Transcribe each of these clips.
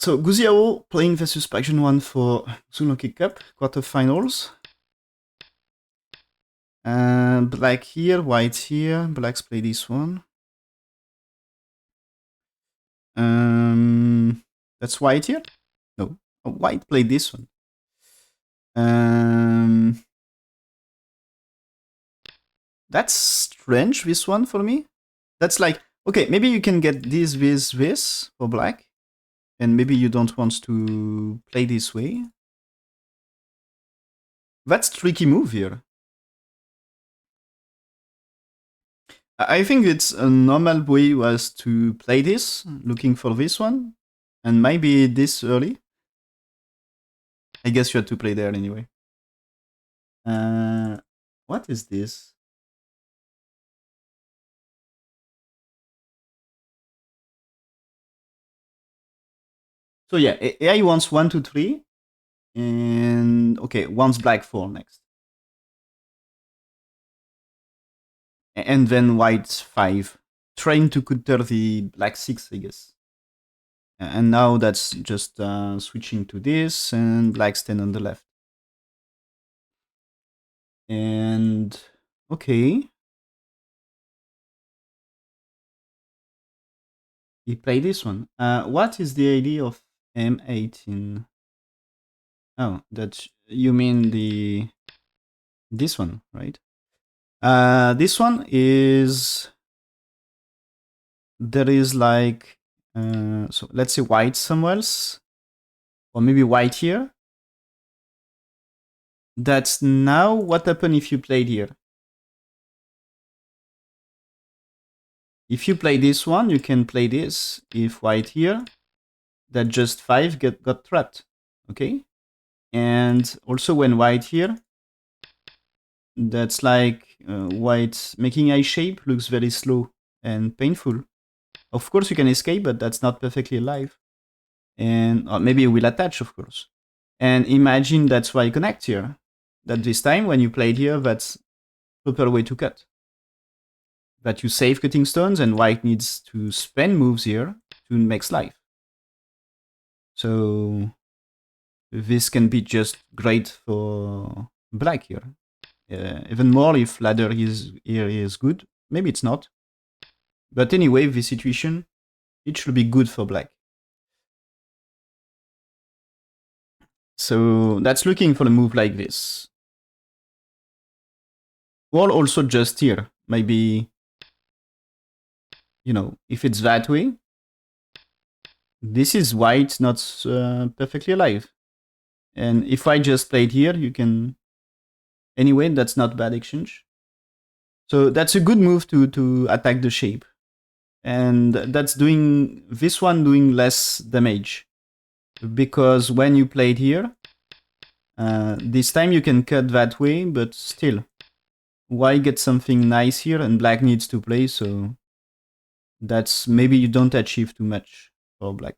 So Zihao playing versus Junghwan for Quzhou-Lanke Cup quarterfinals. Black here, white here. Blacks play this one. That's white here. No, white played this one. That's strange. This one for me. That's like, okay, maybe you can get this with this for black, and maybe you don't want to play this way. That's tricky move here. I think it's a normal way was to play this, looking for this one, and maybe this early. I guess you had to play there anyway. What is this? So yeah, AI wants 1, 2, 3, and okay, wants black 4 next. And then white 5, trying to counter the black 6, I guess. And now that's just switching to this, and black's 10 on the left. And okay. He played this one. What is the idea of M18? Oh, that you mean this one, right? This one is there is like so let's say white somewhere else, or maybe white here. That's now what happened if you played here. If you play this one, you can play this. If white here, that just 5 got trapped. Okay, and also when white here, that's like white making eye shape looks very slow and painful. Of course you can escape, but that's not perfectly alive. And or maybe you will attach, of course. And imagine that's why I connect here. That this time when you played here, that's proper way to cut. That you save cutting stones, and white needs to spend moves here to make life. So this can be just great for black here. Even more if ladder here is good. Maybe it's not. But anyway, this situation, it should be good for black. So that's looking for a move like this. Or also just here. Maybe, you know, if it's that way, this is white not perfectly alive. And if I just played here, you can... Anyway, that's not bad exchange. So that's a good move to attack the shape. And that's doing... This one doing less damage. Because when you played here, this time you can cut that way, but still. Why get something nice here? And black needs to play, so... That's... Maybe you don't achieve too much for black.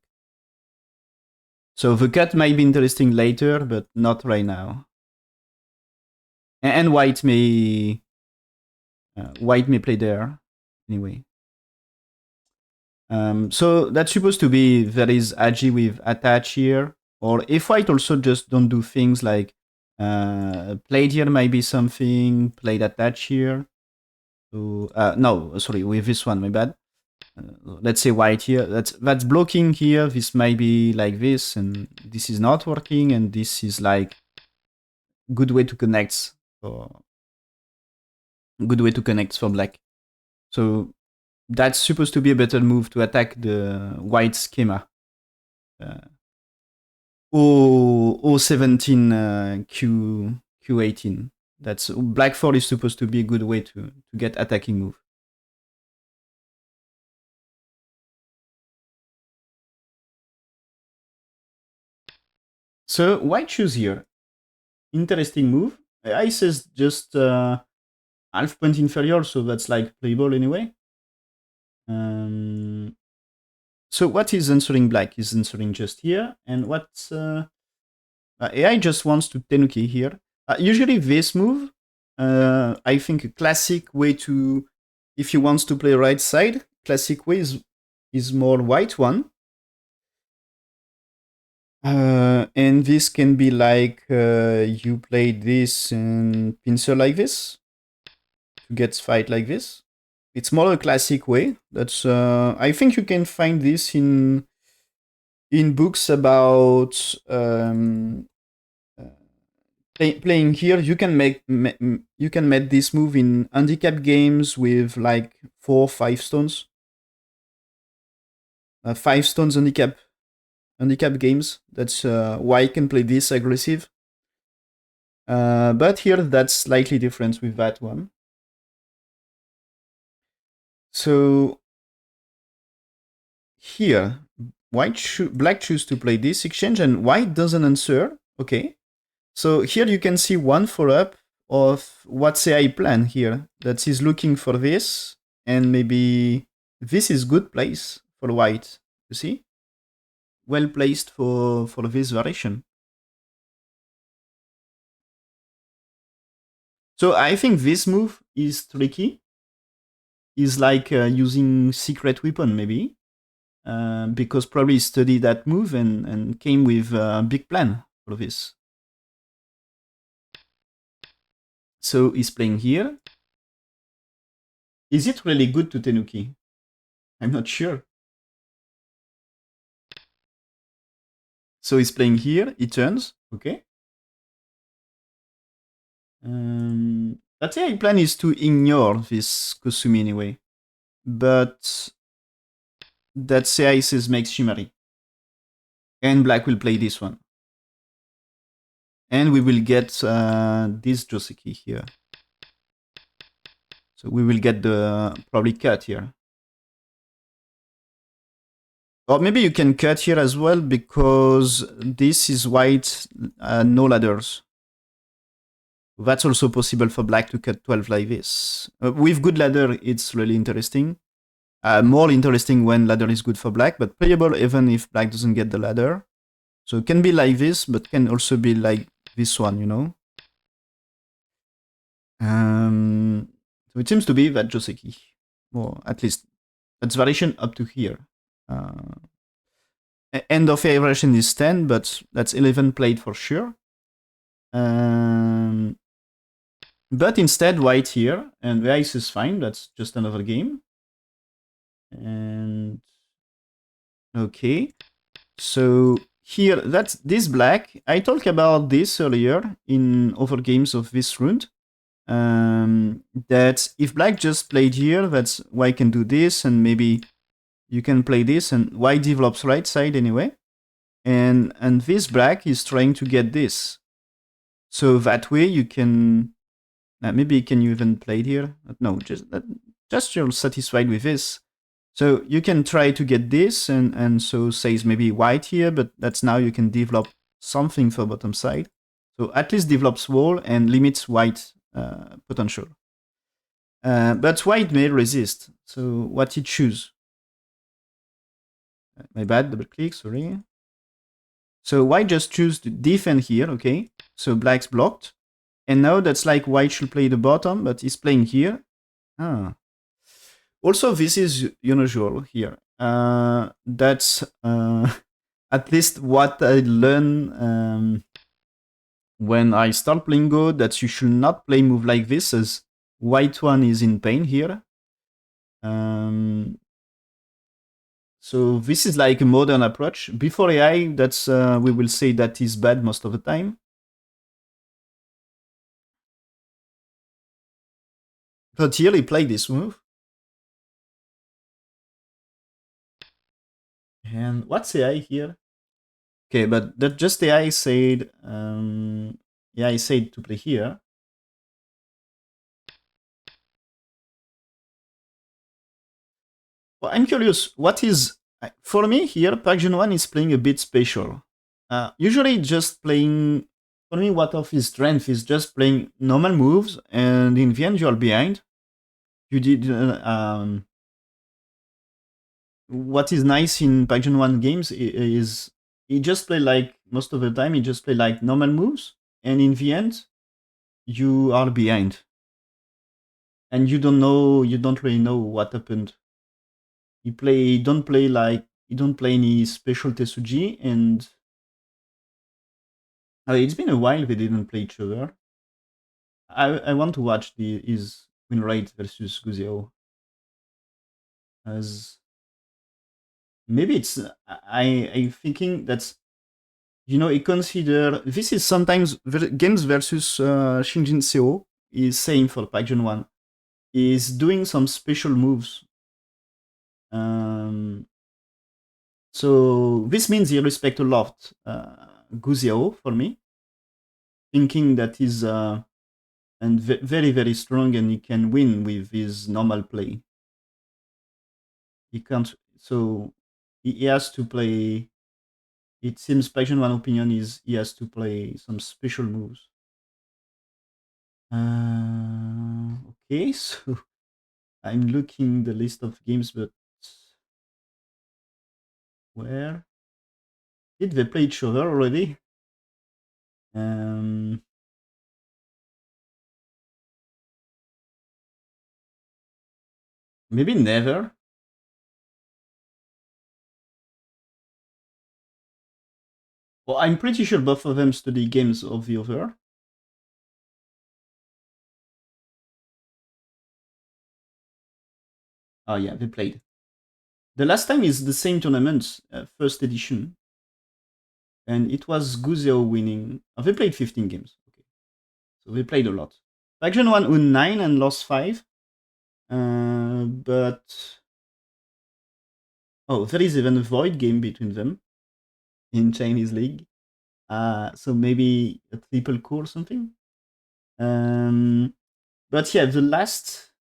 So the cut might be interesting later, but not right now. And white may play there anyway. So that's supposed to be there is agi with attach here, or if white also just don't do things like played here might be something, played attach here. So no, sorry, with this one, my bad. Let's say white here, that's blocking here. This might be like this, and this is not working, and this is like good way to connect for black. So that's supposed to be a better move to attack the white schema. O17 Q18. That's black 4 is supposed to be a good way to get attacking move. So white choose here. Interesting move. I says just half point inferior, so that's like playable anyway. So what is answering black? Is answering just here, and what AI just wants to tenuki here. Usually this move, I think a classic way to, if you want to play right side, classic way is more white one. And this can be like you play this and pincer like this to get fight like this. It's more a classic way. That's I think you can find this in books about uh, playing here. You can you can make this move in handicap games with like 4 or 5 stones. 5 stones handicap games. That's why I can play this aggressive. But here that's slightly different with that one. So here, black choose to play this exchange, and white doesn't answer. Okay, so here you can see one follow-up of what's AI plan here. That he's looking for this, and maybe this is good place for white. You see, well placed for this variation. So I think this move is tricky. Is like using secret weapon maybe. Because probably studied that move and came with a big plan for this. So he's playing here. Is it really good to Tenuki? I'm not sure. So he's playing here, he turns, okay. But yeah, his plan is to ignore this Kosumi anyway. But that CI says makes Shimari. And black will play this one. And we will get this Joseki here. So we will get the probably cut here. Or maybe you can cut here as well because this is white, no ladders. That's also possible for black to cut 12 like this. With good ladder, it's really interesting. More interesting when ladder is good for black, but playable even if black doesn't get the ladder. So it can be like this, but can also be like this one, you know? So it seems to be that Joseki. Or at least that's variation up to here. End of A variation is 10, but that's 11 played for sure. But instead, white here, and the ice is fine. That's just another game. And okay, so here, that's this black. I talked about this earlier in other games of this round. That if black just played here, that's white can do this, and maybe you can play this, and white develops right side anyway. And this black is trying to get this. So that way you can maybe can you even play it here? No, just you're satisfied with this. So you can try to get this and so says maybe white here, but that's now you can develop something for bottom side. So at least develops wall and limits white potential. But white may resist. So what he choose? My bad, double click, sorry. So white just choose to defend here, okay? So black's blocked. And now that's like white should play the bottom, but he's playing here. Also, this is unusual here. That's at least what I learned when I start playing Go, that you should not play move like this, as white one is in pain here. So this is like a modern approach. Before AI, that's we will say that is bad most of the time. But here he played this move. And what's AI here? Okay, but that just AI said, yeah, I said to play here. Well, I'm curious, what is, for me here, Park Junghwan is playing a bit special. Usually just playing, for me, what of his strength is just playing normal moves, and in the end you are behind. You did, what is nice in Park Junghwan games is he just play like, most of the time, he just play like normal moves, and in the end, you are behind. And you don't know, you don't really know what happened. He don't play any special Tesuji, and It's been a while they didn't play each other. I want to watch his win rate versus Guzhou. As maybe it's I'm thinking that's you consider this is sometimes games versus Shinjin Seo is same for Park Junghwan is doing some special moves. Um, so this means he respect a lot Guzhou for me, thinking that he's and very very strong and he can win with his normal play. He can't. So he has to play. It seems Passion One opinion is he has to play some special moves. Okay, so I'm looking the list of games, but where did they play each other already? Um, Maybe never. Well, I'm pretty sure both of them study games of the other. Oh yeah, they played. The last time is the same tournament, first edition, and it was Guzhou winning. Oh, they played 15 games. Okay, so they played a lot. Faction 1 won 9 and lost 5. But there is even a void game between them in Chinese League. So maybe a triple core or something. But yeah, the last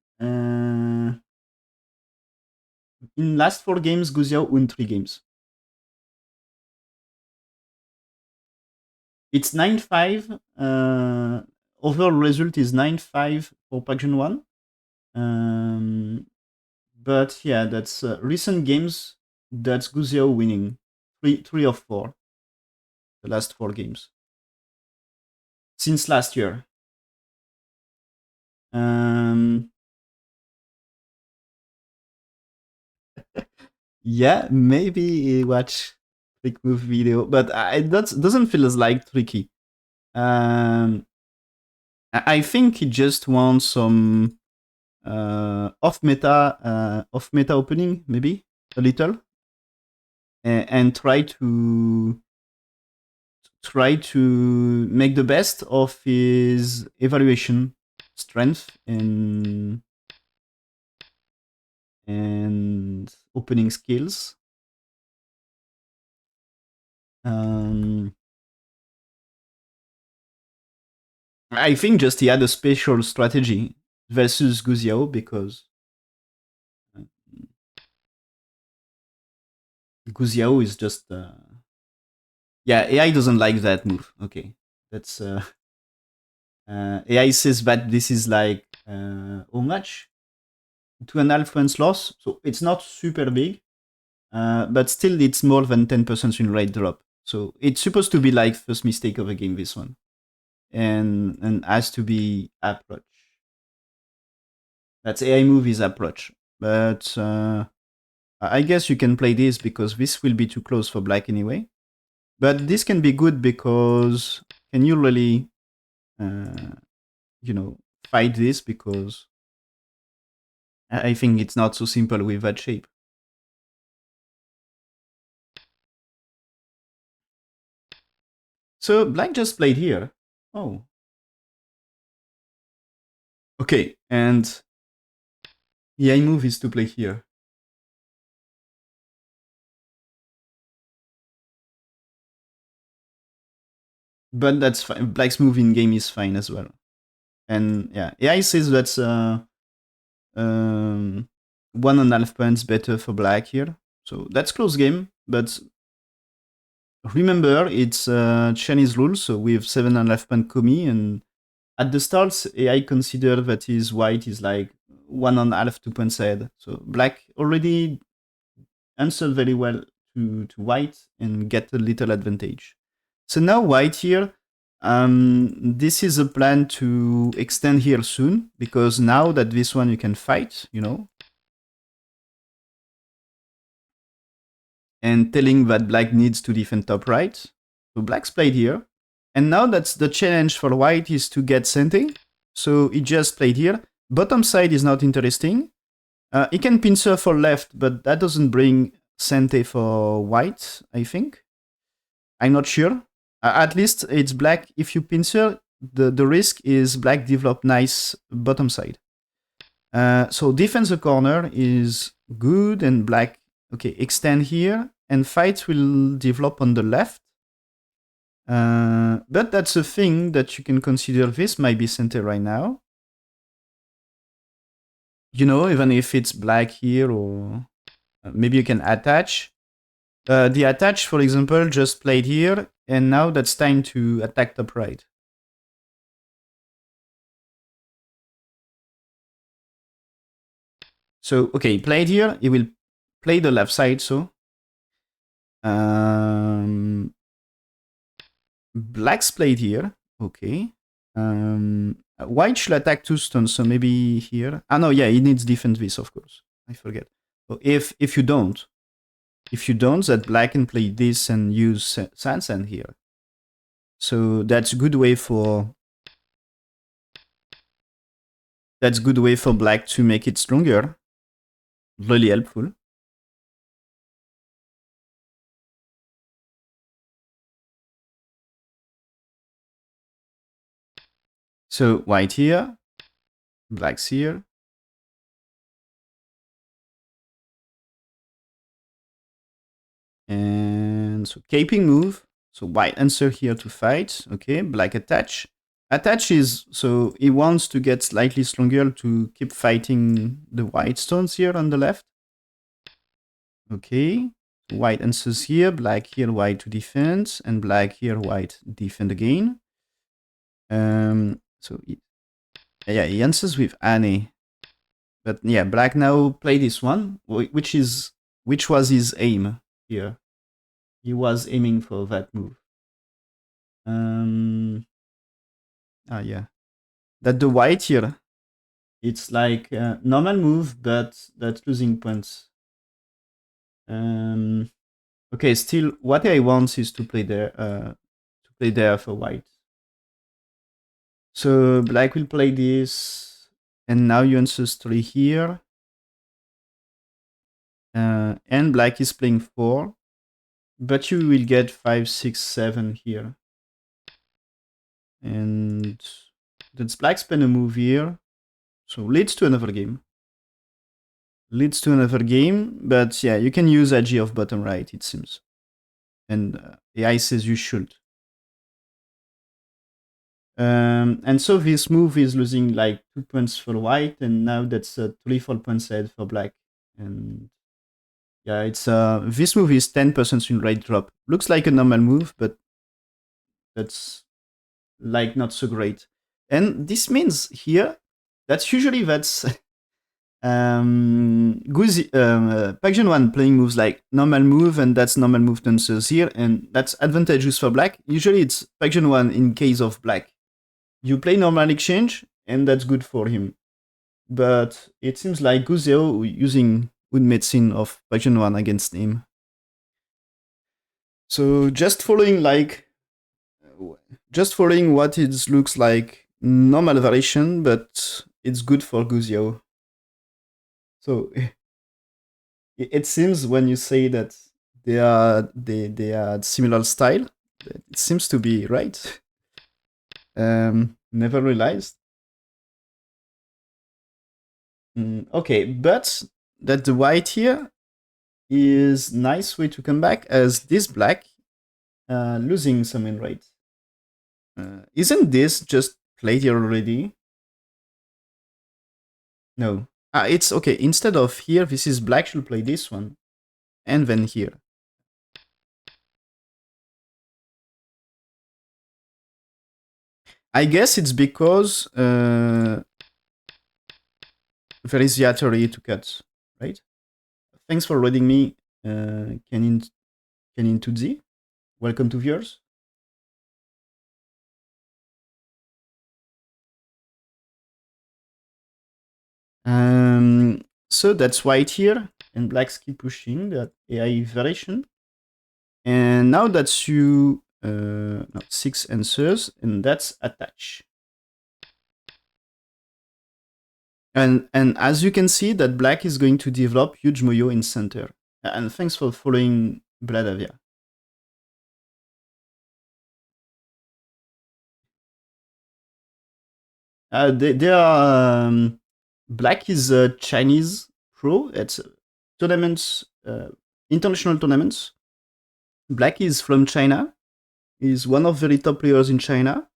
in last 4 games, Guziao won 3 games. It's 9-5. Overall result is 9-5 for Paction 1. But yeah, that's recent games. That's Guziao winning 3 of 4. The last 4 games since last year. Um, yeah, maybe watch trick move video, but that doesn't feel as like tricky. I think he just wants some off meta opening, maybe a little, and try to make the best of his evaluation strength and opening skills. I think just he had a special strategy versus Guziao because uh, Guziao is just yeah, AI doesn't like that move. Okay, that's AI says that this is like how much 2.5 points loss, so it's not super big, but still it's more than 10% win rate drop. So it's supposed to be like first mistake of the game, this one, and has to be approach. That's AI move is approach, but I guess you can play this because this will be too close for black anyway. But this can be good because can you really, uh, fight this? Because I think it's not so simple with that shape. So black just played here. Oh, okay. And yeah, move is to play here. But that's fine. Black's move in game is fine as well. And yeah, AI says that's 1.5 points better for black here. So that's close game. But remember, it's Chinese rules, so we have 7.5 point Komi, and at the start, AI consider that his white is like 1.5, 2 points ahead. So black already answered very well to white and get a little advantage. So now white here, this is a plan to extend here soon, because now that this one you can fight, and telling that black needs to defend top right. So black's played here, And now that's the challenge for white is to get Sente. So he just played here. Bottom side is not interesting. He can pincer for left, but that doesn't bring Sente for white, I think. I'm not sure. At least it's black. If you pincer, the risk is black develop nice bottom side. So defense the corner is good, and black, okay, extend here, and fight will develop on the left. But that's a thing that you can consider. This might be center right now. You know, even if it's black here, or maybe you can attach. The attach, for example, just played here, and now that's time to attack top right. So, okay, played here, he will play the left side, so. Black's played here, okay. White should attack two stones, so maybe here. Ah, no, yeah, he needs defend this, of course. I forget. So if you don't, that black can play this and use Sand here. So that's a good way for black to make it stronger. Really helpful. So white here, black's here. And so caping move. So white answer here to fight. Okay, black attach. Attach is, so he wants to get slightly stronger to keep fighting the white stones here on the left. Okay, white answers here, black here, white to defend, and black here, white defend again. So yeah, he answers with Annie. But yeah, black now play this one, which was his aim here. He was aiming for that move. Yeah. That the white here, it's like a normal move, but that's losing points. Okay, still, what I want is to play there for white. So black will play this, and now you ancestry here. And black is playing 4, but you will get 5, 6, 7 here. And that's black spend a move here, so leads to another game. But yeah, you can use AG of bottom right, it seems. And AI says you should. And so this move is losing like 2 points for white, and now that's 3-4 points ahead for black. And yeah, it's this move is 10% in rate drop. Looks like a normal move, but that's like not so great. And this means here that's usually Pak Junghwan playing moves like normal move, and that's normal move answers here, and that's advantageous for black. Usually it's Pak Junghwan in case of black. You play normal exchange, and that's good for him. But it seems like Quzhou using wood medicine of Pak Junghwan against him. So just following what it looks like normal variation, but it's good for Quzhou. So it seems when you say that they are similar style, it seems to be right. Never realized. Okay, but that the white here is nice way to come back as this black losing some in rate. Isn't this just played here already? No. It's okay. Instead of here, this is black should play this one. And then here. I guess it's because there is the artery to cut, right? Thanks for reading me, Kenin Tutsi. Welcome to viewers. So that's white here, and blacks keep pushing that AI variation. And now that you no, 6 answers, and that's attach. And as you can see, that black is going to develop huge moyo in center. And thanks for following Bladavia. They are black is a Chinese pro. It's tournaments, international tournaments. Black is from China. Is one of very top players in China.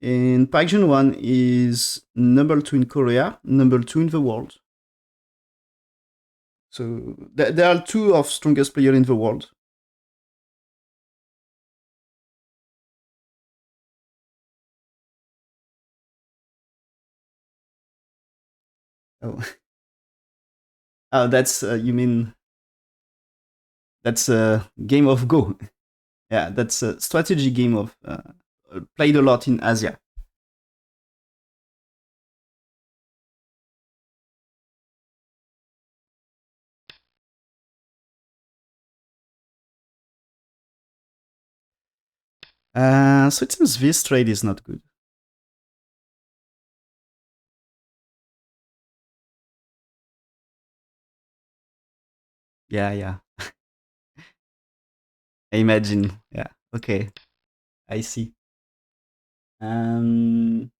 And Park Junghwan is number 2 in Korea, number 2 in the world. So there are two of strongest players in the world. Oh, oh, that's you mean that's a game of Go. Yeah, that's a strategy game of played a lot in Asia. So it seems this trade is not good. Yeah. I imagine. Yeah. Okay. I see. Um.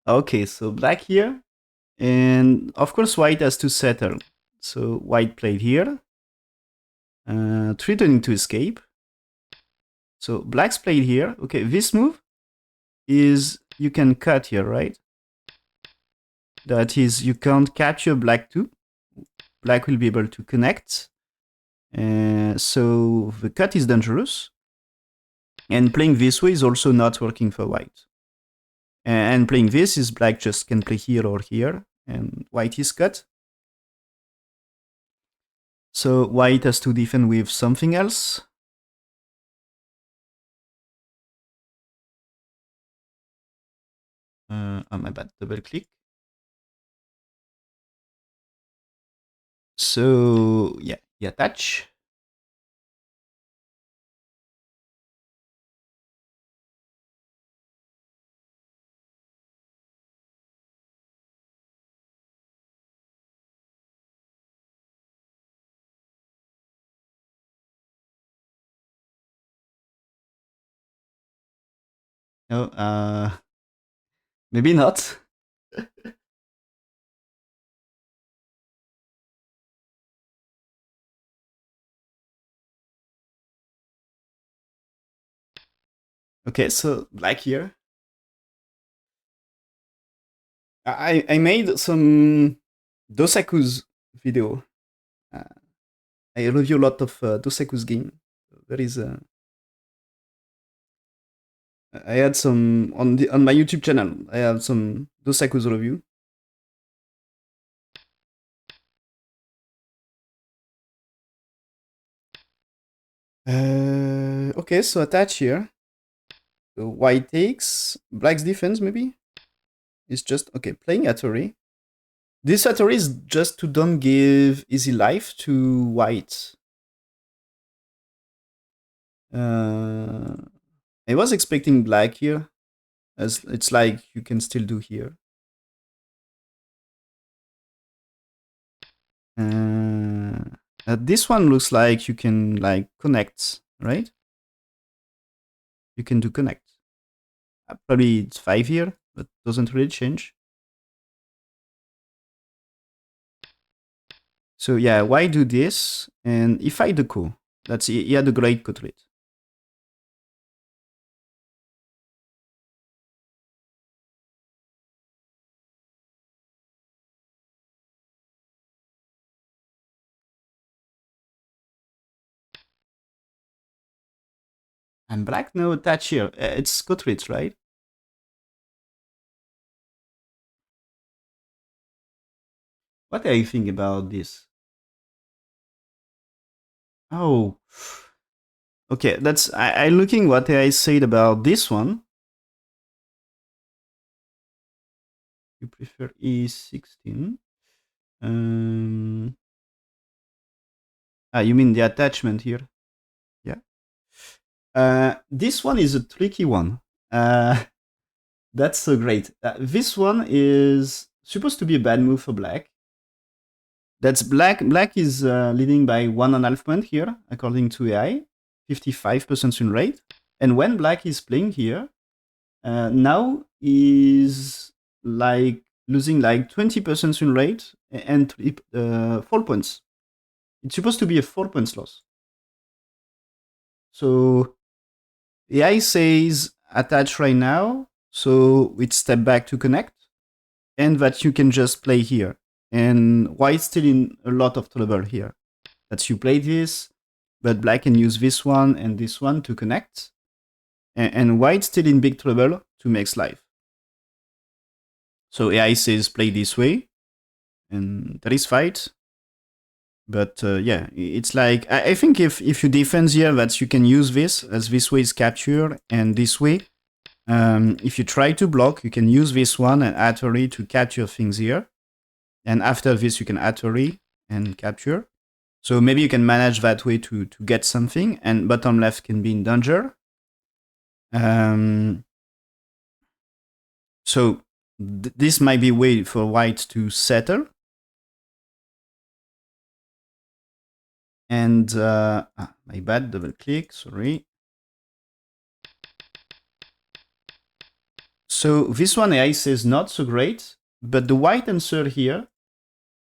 Okay. So black here, and of course white has to settle. So white played here, threatening to escape. So black's played here. Okay. This move is you can cut here, right? That is, you can't capture black too. Black will be able to connect. So the cut is dangerous. And playing this way is also not working for white. And playing this is black just can play here or here. And white is cut. So white has to defend with something else. Oh my bad, double click. So yeah, you attach. No, maybe not. Okay, so black here. I made some Dosaku's video. Uh, I review a lot of Dosaku's game. There is I had some on my YouTube channel. I have some Dosaku's review. Okay, so attach here. So white takes black's defense maybe. It's just okay playing Atari. This Atari is just to don't give easy life to white. Uh, I was expecting black here, as it's like you can still do here. This one looks like you can like connect, right? You can do connect. Probably it's 5 here, but doesn't really change. So yeah, why do this? And if I do co, that's he had a great cut rate. And black no touch here. It's cut rate, right? What do you think about this? Oh, okay. That's I looking what I said about this one. You prefer E16. Um, Ah, you mean the attachment here? Yeah. This one is a tricky one. Uh, that's so great. This one is supposed to be a bad move for black. That's black. Black is leading by 1.5 point here, according to AI, 55% win rate. And when black is playing here, now is like losing like 20% win rate and 4 points. It's supposed to be a 4 points loss. So AI says attach right now, so it step back to connect, and that you can just play here. And white's still in a lot of trouble here. That you play this, but black can use this one and this one to connect. And white's still in big trouble to make life. So AI says play this way, and there is fight. But yeah, it's like I think if you defend here, that you can use this as this way is capture, and this way, if you try to block, you can use this one and Atari to capture things here, and after this you can Atari and capture. So maybe you can manage that way to get something, and bottom left can be in danger. So this might be a way for white to settle. And my bad, double click, sorry. So this one AI says not so great, but the white answer here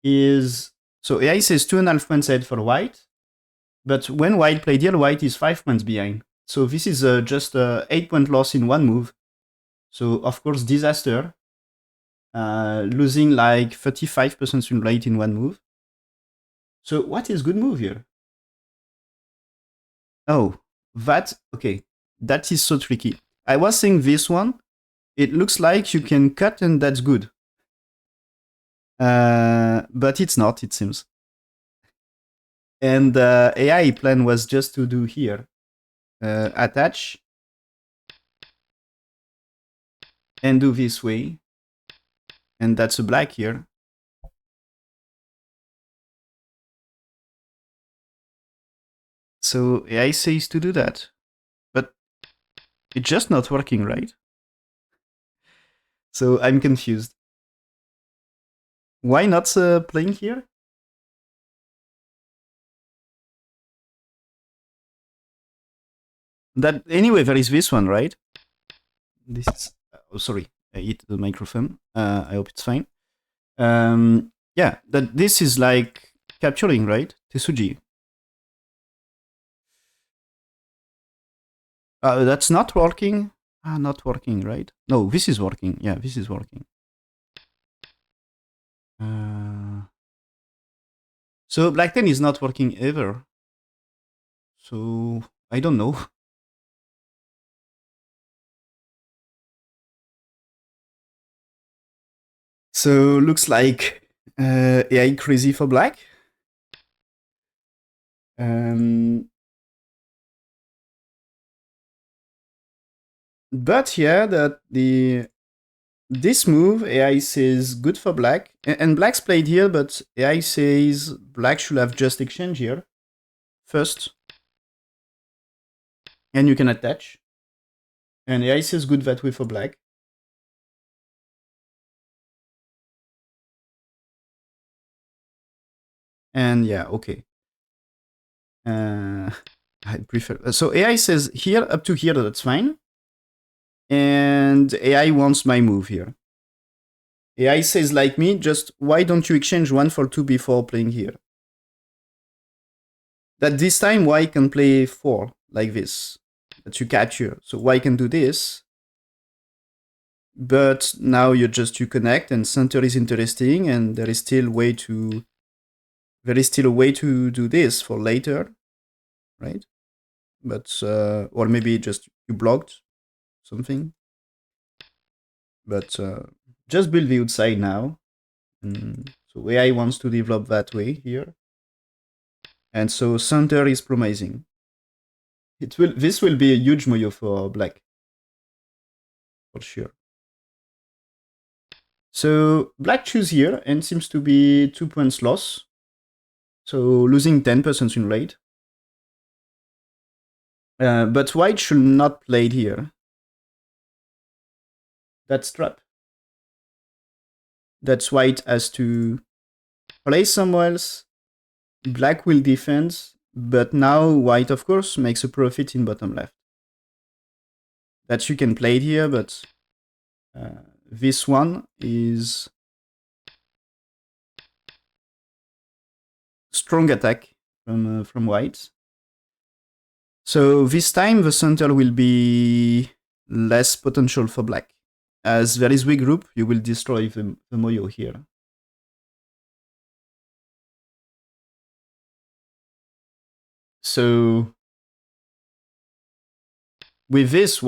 is, so AI says 2.5 points ahead for white, but when white played here, white is 5 points behind. So this is just a 8-point loss in one move. So of course, disaster, losing like 35% win rate in one move. So what is good move here? Oh, okay, that is so tricky. I was saying this one, it looks like you can cut and that's good. But it's not, it seems. And AI plan was just to do here, attach, and do this way. And that's a black here. So AI says to do that. But it's just not working, right? So I'm confused. Why not playing here? That anyway, there is this one, right? This is, oh, sorry, I hit the microphone. I hope it's fine. Yeah, that this is like capturing, right? Tesuji. That's not working. Not working, right? No, this is working. Yeah, this is working. So Black 10 is not working ever. So I don't know. So looks like AI crazy for black. But yeah, that this move AI says good for black, and black's played here, but AI says black should have just exchange here first, and you can attach. And AI says good that way for black. And yeah, okay. I prefer. So AI says here up to here, that's fine. And AI wants my move here. AI says like me, just why don't you exchange 1 for 2 before playing here? That this time white can play 4 like this, that you capture. So white can do this. But now you connect, and center is interesting, and there is still a way to do this for later, right? But or maybe just you blocked something. But just build the outside now. So AI wants to develop that way here, and so center is promising. This will be a huge moyo for black, for sure. So black choose here and seems to be 2 points loss. So losing 10% win rate. But white should not play it here. That's trap. That's white has to play somewhere else. Black will defend, but now white, of course, makes a profit in bottom left. That you can play it here, but this one is strong attack from white. So this time the center will be less potential for black. As there is weak group, you will destroy the Moyo here. So with this,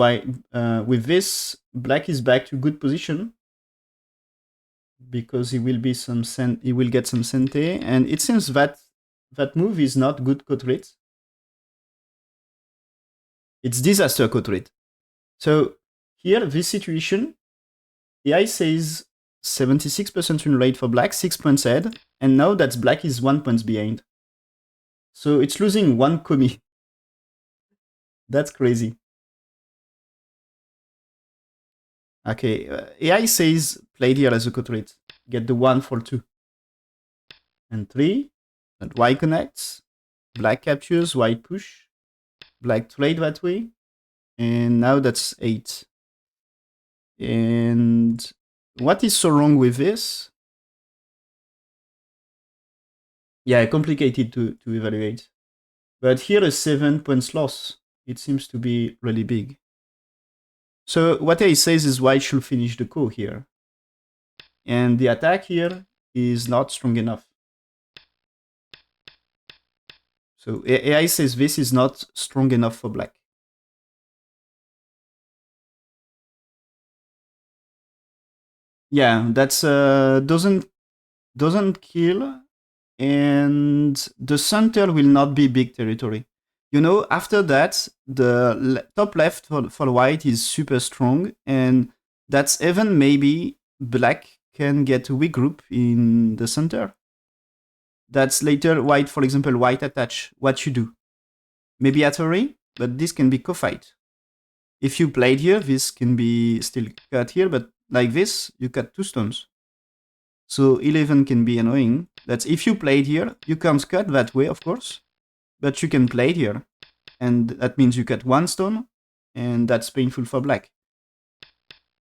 black is back to good position because he will get some sente, and it seems that that move is not good coat rate. It's disaster coat rate. So here, this situation, AI says 76% win rate for black, 6 points ahead, and now that black is 1 point behind. So it's losing 1 komi. That's crazy. Okay, AI says play here as a coat rate. Get the 1 for 2. And 3. And white connects. Black captures, white push. Black trade that way. And now that's 8. And what is so wrong with this? Yeah, complicated to evaluate. But here a 7 points loss. It seems to be really big. So what AI says is white should finish the ko here. And the attack here is not strong enough. So AI says this is not strong enough for black. Yeah, that's doesn't kill, and the center will not be big territory. You know, after that, the top left for white is super strong, and that's even maybe black can get a weak group in the center. That's later white, for example, white attach. What you do? Maybe Atari, but this can be co-fight. If you played here, this can be still cut here, but like this, you cut 2 stones. So 11 can be annoying. That's if you played here, you can't cut that way, of course, but you can play it here. And that means you cut 1 stone, and that's painful for black.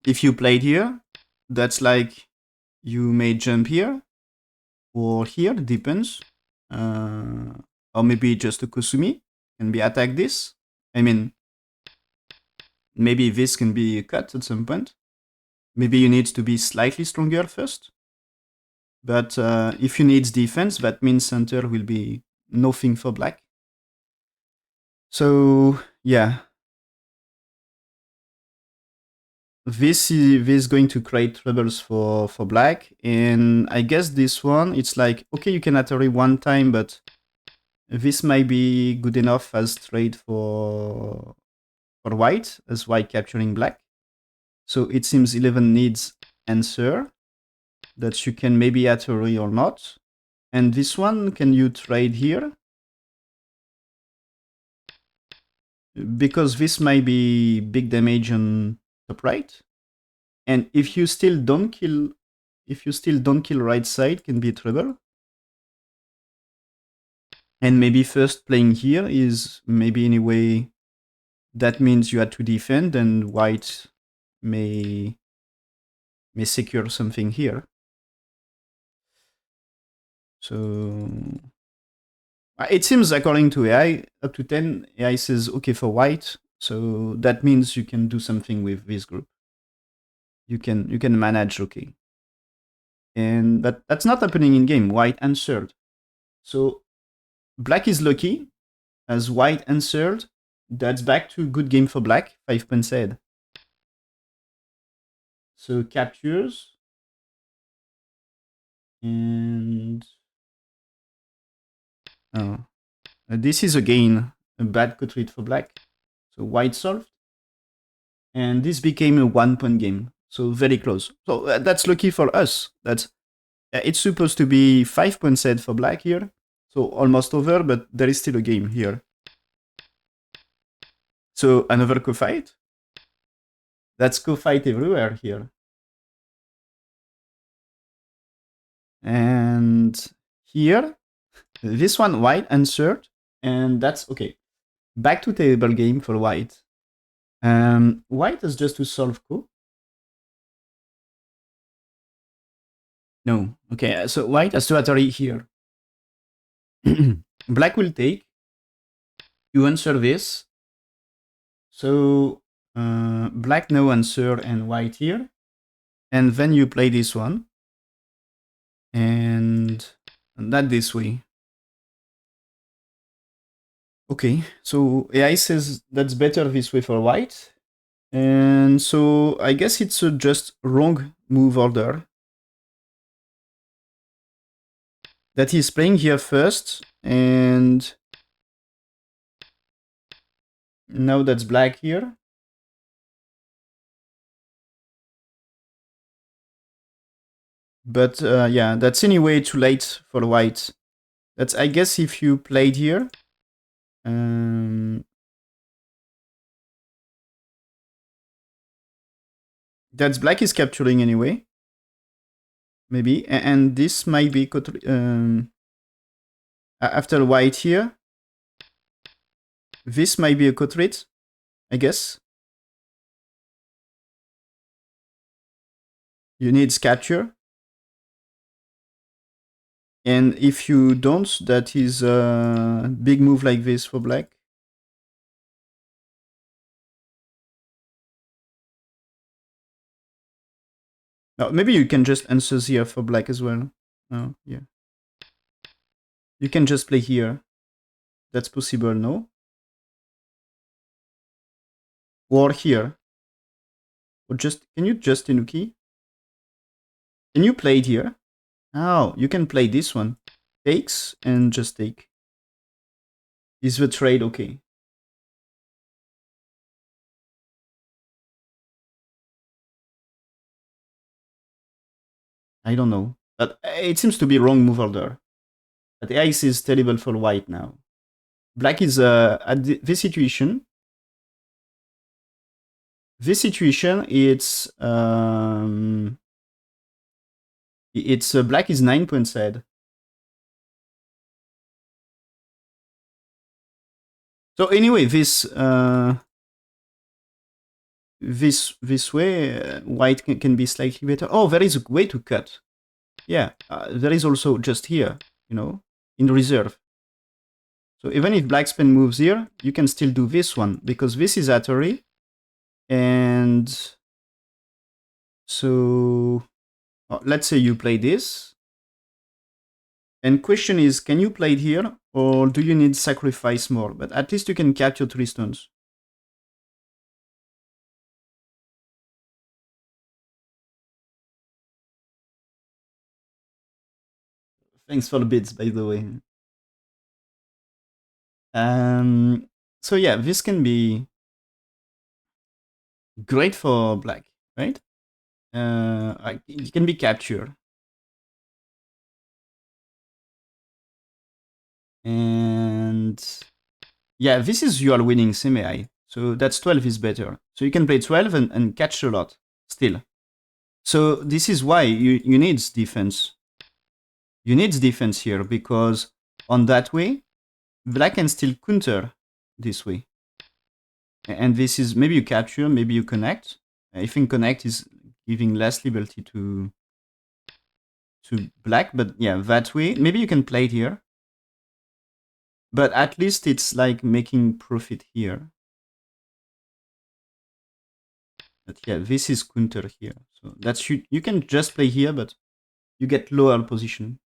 If you played here, that's like you may jump here, or here, depends. Or maybe just a Kusumi can be attack this. I mean, maybe this can be cut at some point. Maybe you need to be slightly stronger first. But if you need defense, that means center will be nothing for black. So yeah, this is going to create troubles for black. And I guess this one, it's like, okay, you can Atari 1 time, but this might be good enough as trade for white, as white capturing black. So it seems 11 needs answer that you can maybe Atari or not. And this one, can you trade here? Because this might be big damage on top right. And if you still don't kill right side, can be trouble. And maybe first playing here is maybe anyway, that means you had to defend, and white may secure something here. So it seems, according to AI, up to 10, AI says okay for white. So that means you can do something with this group. You can manage okay. And that's not happening in game. White answered. So black is lucky, as white answered. That's back to good game for black, 5 points ahead. So captures. And this is again a bad cut rate for black. So white solved. And this became a 1 point game. So very close. So that's lucky for us. It's supposed to be 5 points ahead for black here. So almost over, but there is still a game here. So another co-fight. That's co-fight everywhere here. And here, this one white answered, and that's okay. Back to table game for white. White has just to solve ko. No, okay, so white has to atari here. Black will take. You answer this. So black no answer and white here. And then you play this one. And that this way. Okay, so AI says that's better this way for white. And so I guess it's a just wrong move order. That he's playing here first, and now that's black here. But yeah, that's anyway too late for white. That's, I guess, if you played here. That's black is capturing anyway. Maybe. And this might be after white here. This might be a cotrit, I guess. You need capture. And if you don't, that is a big move like this for black. No, maybe you can just answer here for black as well. Oh, yeah. You can just play here. That's possible, no? Or here. Or just, can you just Inuki? Can you play it here? Oh, you can play this one. Takes and just take. Is the trade okay? I don't know. But it seems to be wrong move order. But the ice is terrible for white now. Black is at this situation. This situation, it's black is 9 points ahead. So anyway, this way, white can be slightly better. Oh, there is a way to cut. Yeah, there is also just here, you know, in reserve. So even if black spin moves here, you can still do this one, because this is Atari. And so let's say you play this. And question is, can you play it here, or do you need sacrifice more? But at least you can capture 3 stones. Thanks for the bits, by the way. So yeah, this can be great for black, right? It can be captured. And yeah, this is you are winning semi-high. So that's 12 is better. So you can play 12 and catch a lot still. So this is why you need defense. You need defense here, because on that way, black can still counter this way. And this is, maybe you capture, maybe you connect. I think connect is giving less liberty to black, but yeah, that way, maybe you can play it here. But at least it's like making profit here. But yeah, this is counter here. So that's, you can just play here, but you get lower position.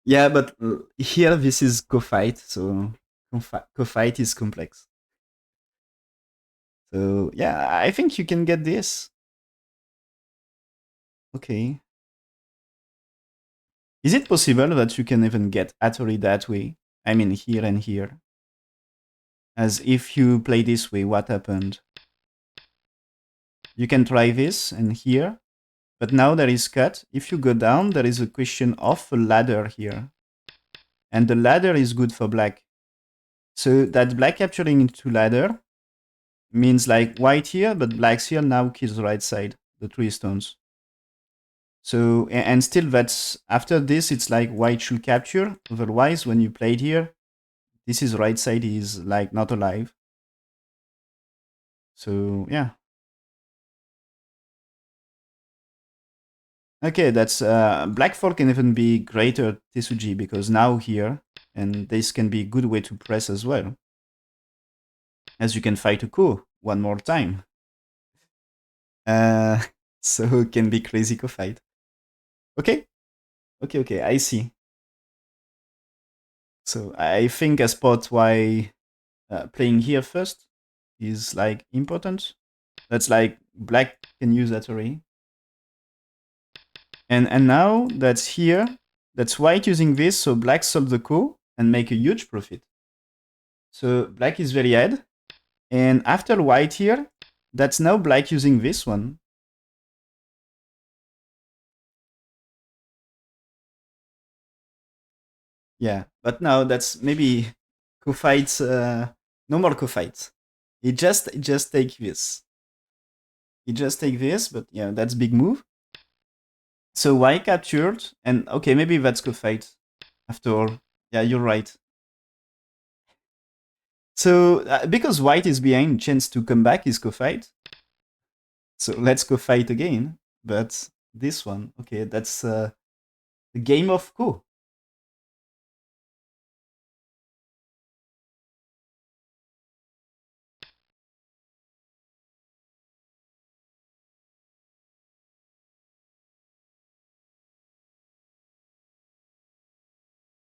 Yeah, but here this is co-fight, so co-fight is complex. So yeah, I think you can get this. Okay. Is it possible that you can even get Atari that way? I mean, here and here. As if you play this way, what happened? You can try this and here. But now there is cut. If you go down, there is a question of a ladder here. And the ladder is good for black. So that black capturing into ladder means like white here, but black's here now kills the right side, the 3 stones. So, and still that's, after this, it's like white should capture. Otherwise, when you played here, this is right side is like not alive. So, yeah. Okay, that's, black 4 can even be greater Tesuji because now here, and this can be a good way to press as well. As you can fight a Ko one more time. So it can be crazy Ko fight. Okay, okay, I see. So I think a spot why playing here first is like important. That's like black can use that array. And now that's here, that's white using this, so black solve the Ko and make a huge profit. So black is very ahead. And after white here, that's now black using this one. Yeah, but now that's maybe Ko fights, no more Ko fights. He just take this. He just take this, but yeah, that's big move. So white captured, and okay, maybe that's Ko fight after all. Yeah, you're right. So because white is behind, chance to come back is Ko fight. So let's go fight again. But this one, okay, that's the game of Ko.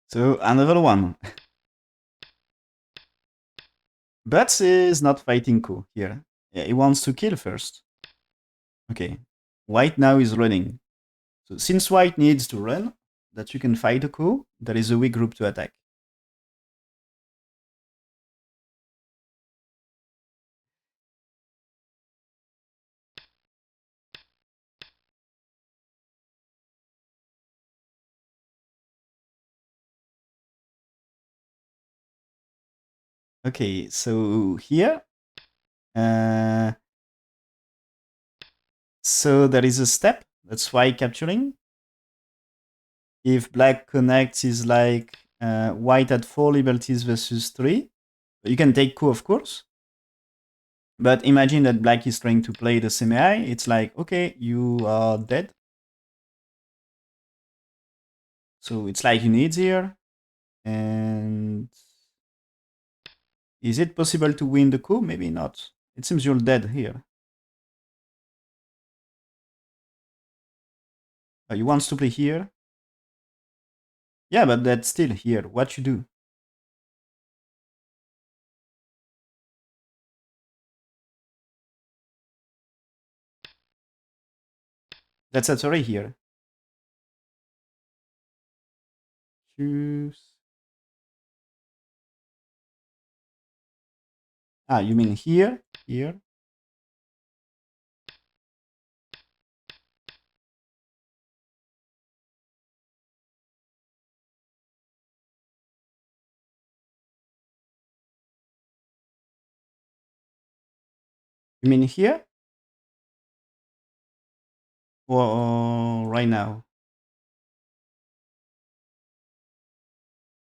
So another one. Bats is not fighting Ko here. Yeah, he wants to kill first. Okay. White now is running. So since white needs to run, that you can fight a Ko, there is a weak group to attack. Okay, so here, so there is a step. That's why capturing. If black connects is like white at 4 liberties versus 3, you can take Ko, of course. But imagine that black is trying to play the semi. It's like, okay, you are dead. So it's like you need here. And is it possible to win the Ko? Maybe not. It seems you're dead here. He wants to play here. Yeah, but that's still here. What you do? That's a array here. Choose. Ah, you mean here? Here? You mean here? Or right now?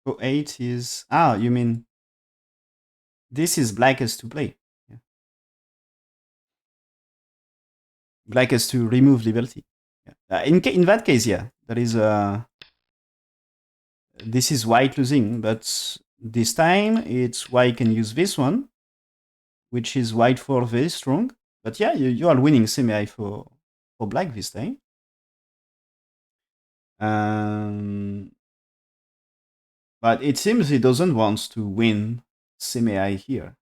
So 8 is... Ah, you mean... This is black has to play. Yeah. Black has to remove liberty. Yeah. In that case, yeah, there is a... This is white losing, but this time it's white can use this one, which is white for very strong. But yeah, you are winning semi for black this time. But it seems he doesn't want to win semi here.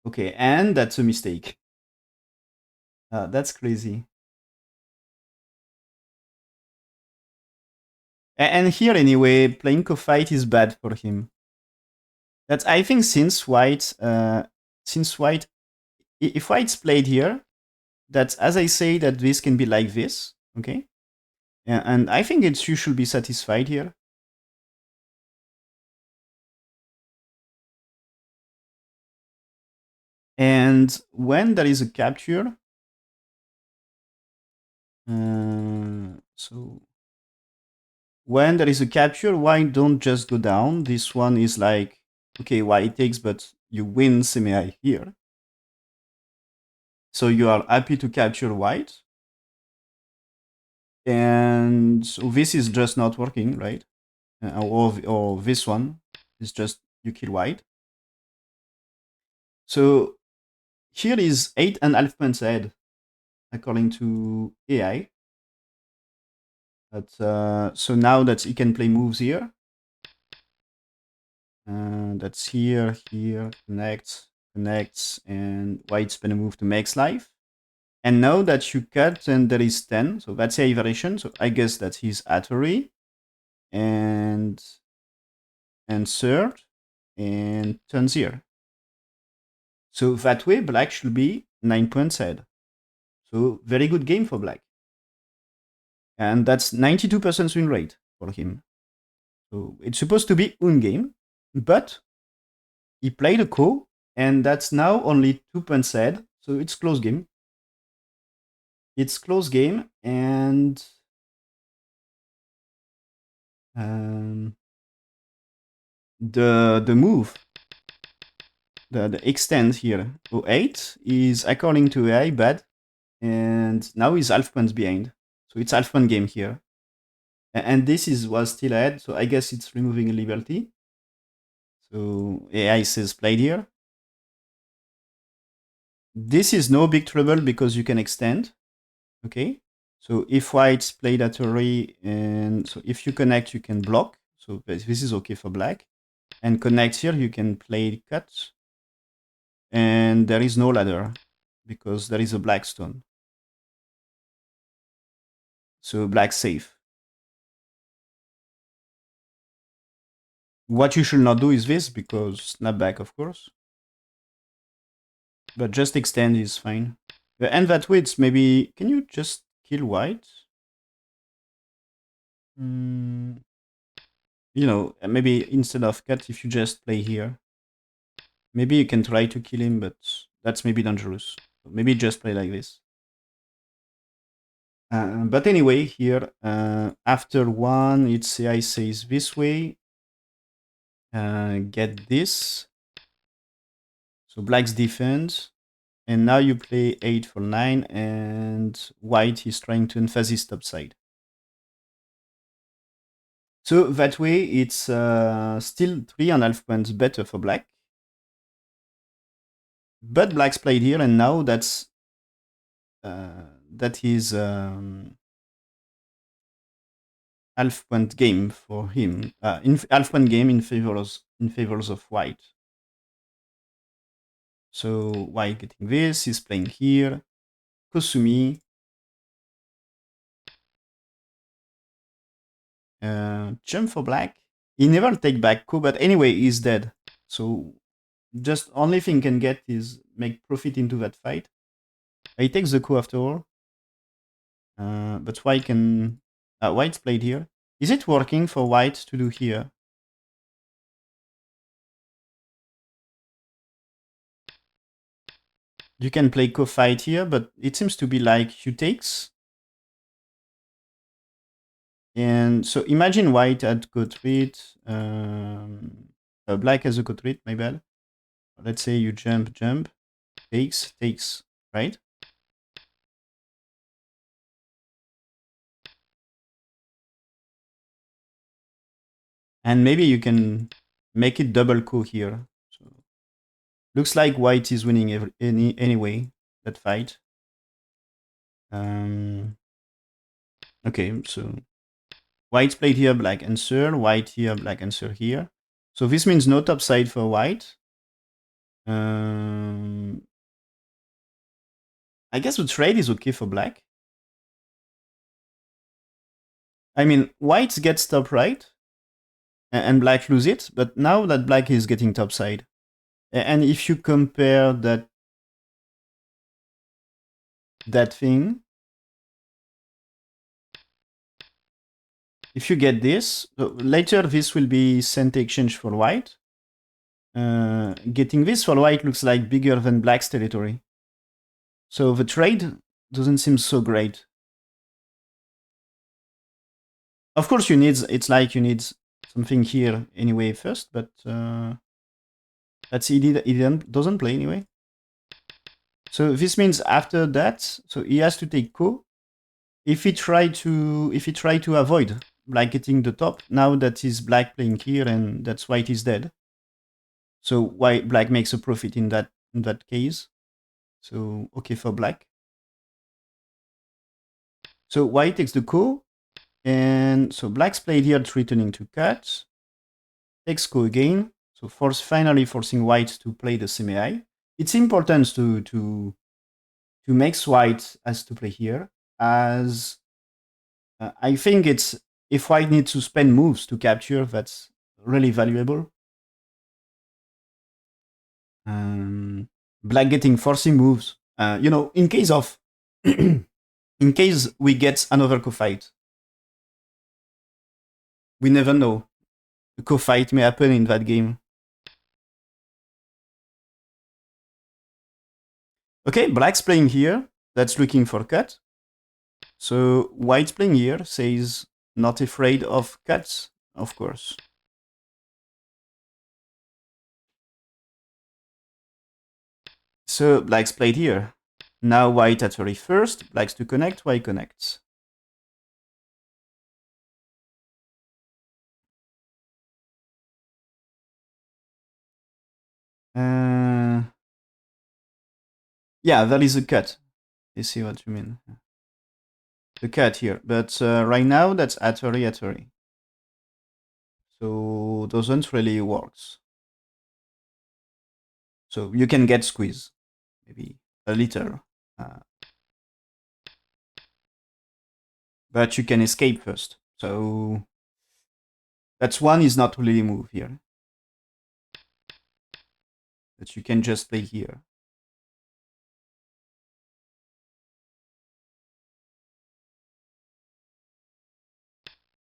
Okay, and that's a mistake. That's crazy. And here anyway, playing co-fight is bad for him. That's, I think, since white, if white's played here, that, as I say, that this can be like this, okay? And I think you should be satisfied here. And when there is a capture, so when there is a capture, white don't just go down. This one is like, okay, white takes, but you win semi here. So you are happy to capture white. And so this is just not working, right? Or this one is just you kill white. So here is 8.5 points ahead, according to AI. But, so now that he can play moves here. That's here, connects, and white's gonna move to max life. And now that you cut, and there is 10, so that's a variation. So I guess that he's Atari and third and turns here. So that way, black should be 9 points ahead. So very good game for black. And that's 92% win rate for him. So it's supposed to be un game, but he played a ko, and that's now only 2 points ahead. So it's close game. It's close game, and the move, the extend here, 08, is according to AI bad, and now he's half points behind. So it's half point game here. And this was still ahead, so I guess it's removing a liberty. So AI says played here. This is no big trouble because you can extend. Okay. So if white's played at array, and so if you connect, you can block. So this is okay for black. And connect here, you can play cut. And there is no ladder because there is a black stone. So black safe. What you should not do is this, because snapback, of course. But just extend is fine. And that way, it's maybe... Can you just kill white? You know, maybe instead of cut, if you just play here. Maybe you can try to kill him, but that's maybe dangerous. Maybe just play like this. But anyway, here, after one, it's AI says this way. Get this. So black's defense. And now you play 8 for 9, and white is trying to emphasize top side. So that way, it's still 3.5 points better for black. But black's played here, and now that is half point game for him. Half point game in favors of white. So white getting this, he's playing here. Kosumi. Jump for black. He never take back ko, but anyway, he's dead. So just only thing can get is make profit into that fight. He takes the ko after all. But white can... white's played here. Is it working for white to do here? You can play ko fight here, but it seems to be like you takes. And so imagine white had go treat. Black has a go treat, my bad. Let's say you jump, takes, right? And maybe you can make it double ko here. So looks like white is winning anyway, that fight. Okay, so white played here, black answer, white here, black answer here. So this means no top side for white. I guess the trade is okay for black. I mean, white gets top right, and black lose it, but now that black is getting top side. And if you compare that... that thing. If you get this, so later this will be center exchange for white. Getting this for white looks like bigger than black's territory. So the trade doesn't seem so great. Of course, it's like you need something here anyway first, but that's he doesn't play anyway. So this means after that, so he has to take ko. If he try to avoid black getting the top, now that is black playing here and that's white is dead. So white black makes a profit in that case. So okay for black. So white takes the ko, and so black's played here threatening to cut. Takes ko again. So finally forcing white to play the semi-high. It's important to make white as to play here, as I think it's if white needs to spend moves to capture, that's really valuable. Black getting forcing moves. In case of in case we get another co-fight, we never know. A co-fight may happen in that game. Okay, black's playing here. That's looking for cut. So white's playing here, says not afraid of cuts, of course. So black's played here. Now white at 31st, black's to connect, white connects. Yeah, that is a cut. I see what you mean. The cut here, but right now that's Atari. So doesn't really works. So you can get squeeze, maybe a little, but you can escape first. So that's one is not really move here, but you can just play here.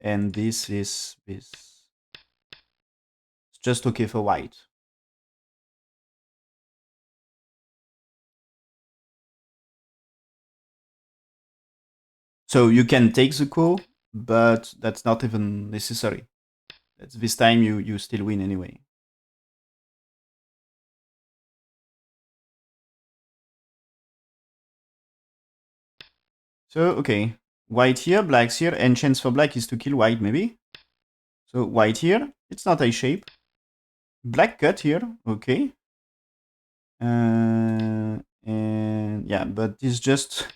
And this is this. It's just okay for white. So you can take the ko, but that's not even necessary. That's this time you still win anyway. So okay, white here, black's here, and chance for black is to kill white maybe. So white here, it's not a shape. Black cut here, okay. And yeah, but it's just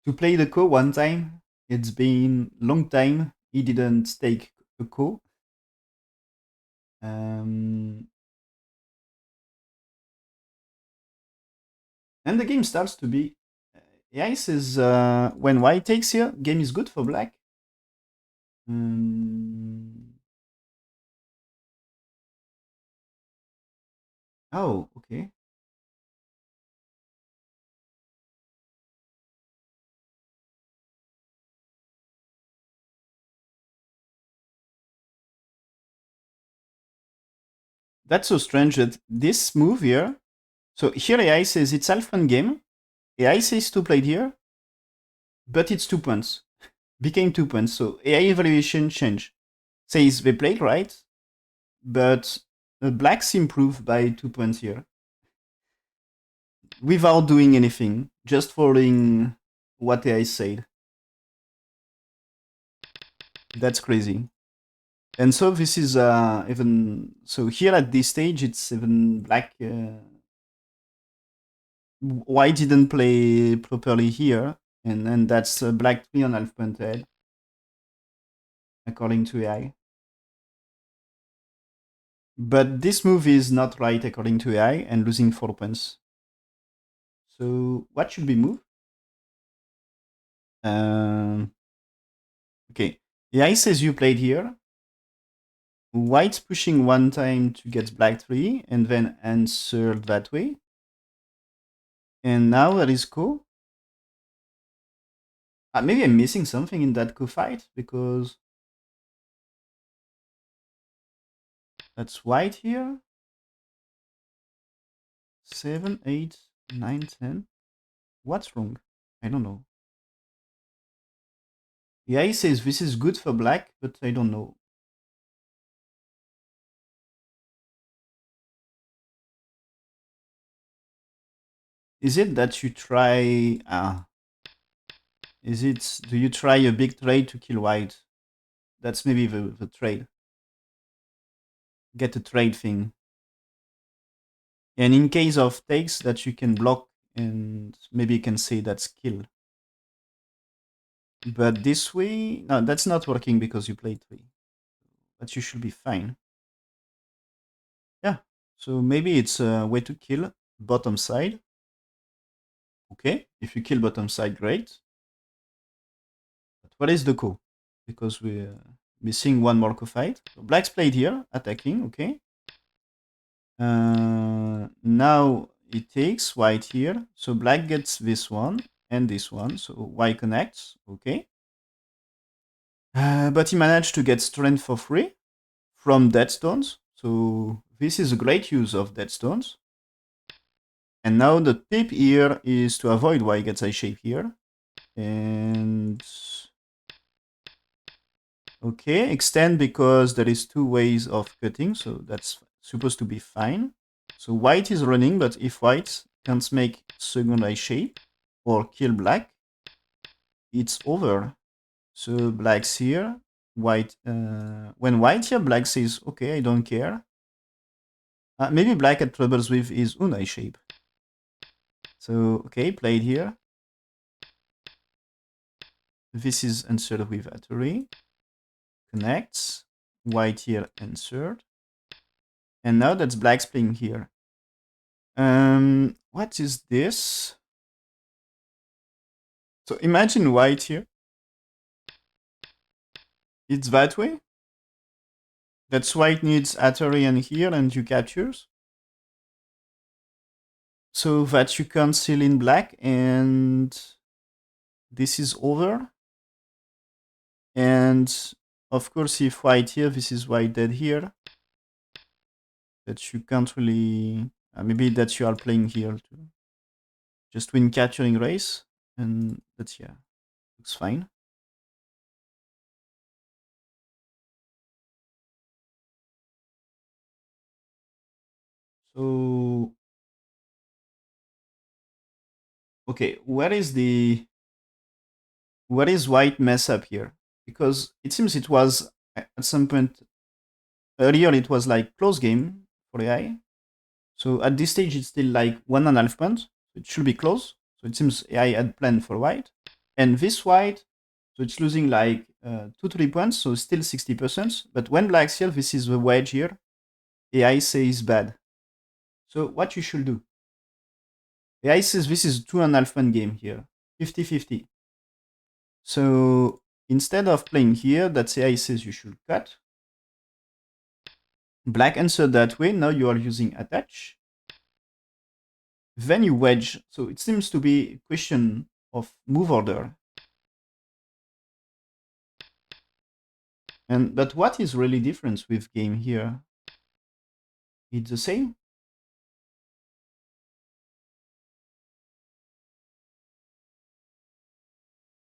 to play the ko one time. It's been long time. He didn't take a ko. And the game starts to be. AI says when white takes here, game is good for black. Oh, okay. That's so strange that this move here. So here AI says it's Alphan game. AI says to play here, but it's 2 points. Became 2 points. So AI evaluation change. Says they played right, but the blacks improve by 2 points here. Without doing anything, just following what AI said. That's crazy. And so this is even so here at this stage it's even black. White didn't play properly here, and that's black 3.5 point ahead, according to AI. But this move is not right according to AI and losing 4 points. So what should we move? Okay, AI says you played here. White's pushing one time to get black 3 and then answered that way. And now there is ko. Maybe I'm missing something in that fight because that's white here. 7, 8, 9, 10. What's wrong? I don't know. Yeah, he says this is good for black, but I don't know. Is it that you try... do you try a big trade to kill white? That's maybe the trade. Get a trade thing. And in case of takes that you can block and maybe you can say that's kill. But this way, no, that's not working because you played 3. But you should be fine. Yeah, so maybe it's a way to kill bottom side. Okay, if you kill bottom side, great. But what is the co? Because we're missing one more co-fight. So black's played here, attacking, okay. Now it takes white here. So black gets this one and this one. So white connects, okay. But he managed to get strength for free from dead stones. So this is a great use of dead stones. And now the tip here is to avoid white gets eye shape here. And okay, extend because there is 2 ways of cutting, so that's supposed to be fine. So white is running, but if white can't make second eye shape or kill black, it's over. So black's here, white. When white here, black says, okay, I don't care. Maybe black had troubles with his own eye shape. So, okay, played here. This is answered with Atari. Connects. White here answered. And now that's black's playing here. What is this? So imagine white here. It's that way. That's white needs Atari and here and you captures. So that you can't seal in black and this is over. And of course, if white here, this is white dead here. That you can't really... maybe that you are playing here to just win capturing race. And that's, yeah, looks fine. So, okay, where is white mess up here? Because it seems it was at some point earlier, it was like close game for AI. So at this stage, it's still like 1.5 points. So it should be close. So it seems AI had planned for white. And this white, so it's losing like 2-3 points, so still 60%. But when black's here, this is the wedge here. AI says bad. So what you should do? AI says this is 2.5 point game here, 50-50. So instead of playing here, that AI says you should cut. Black answered that way. Now you are using attach. Then you wedge. So it seems to be a question of move order. But what is really different with game here? It's the same.